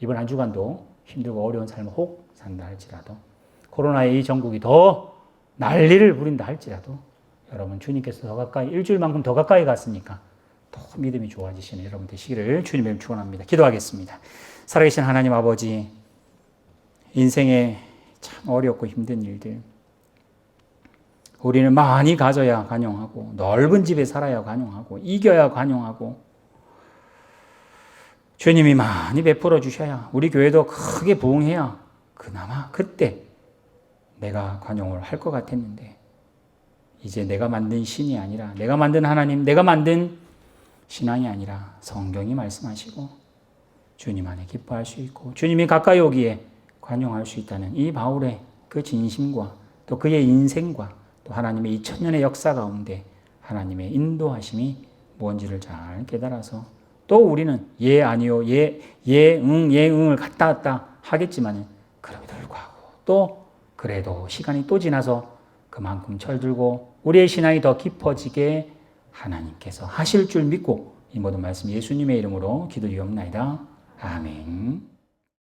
이번 한 주간도 힘들고 어려운 삶을 혹 산다 할지라도 코로나의 이 전국이 더 난리를 부린다 할지라도 여러분 주님께서 더 가까이 일주일만큼 더 가까이 갔으니까 더 믿음이 좋아지시는 여러분 되시기를 주님의 축원합니다. 기도하겠습니다. 살아계신 하나님 아버지, 인생에 참 어렵고 힘든 일들 우리는 많이 가져야 관용하고 넓은 집에 살아야 관용하고 이겨야 관용하고 주님이 많이 베풀어 주셔야 우리 교회도 크게 부흥해야 그나마 그때 내가 관용을 할 것 같았는데 이제 내가 만든 신이 아니라 내가 만든 하나님, 내가 만든 신앙이 아니라 성경이 말씀하시고 주님 안에 기뻐할 수 있고 주님이 가까이 오기에 관용할 수 있다는 이 바울의 그 진심과 또 그의 인생과 또 하나님의 2000년의 역사 가운데 하나님의 인도하심이 뭔지를 잘 깨달아서 또 우리는 아니요, 응을 갔다 왔다 하겠지만 그럼에도 불구하고 또 그래도 시간이 또 지나서 그만큼 철들고 우리의 신앙이 더 깊어지게 하나님께서 하실 줄 믿고 이 모든 말씀 예수님의 이름으로 기도드리옵나이다. 아멘.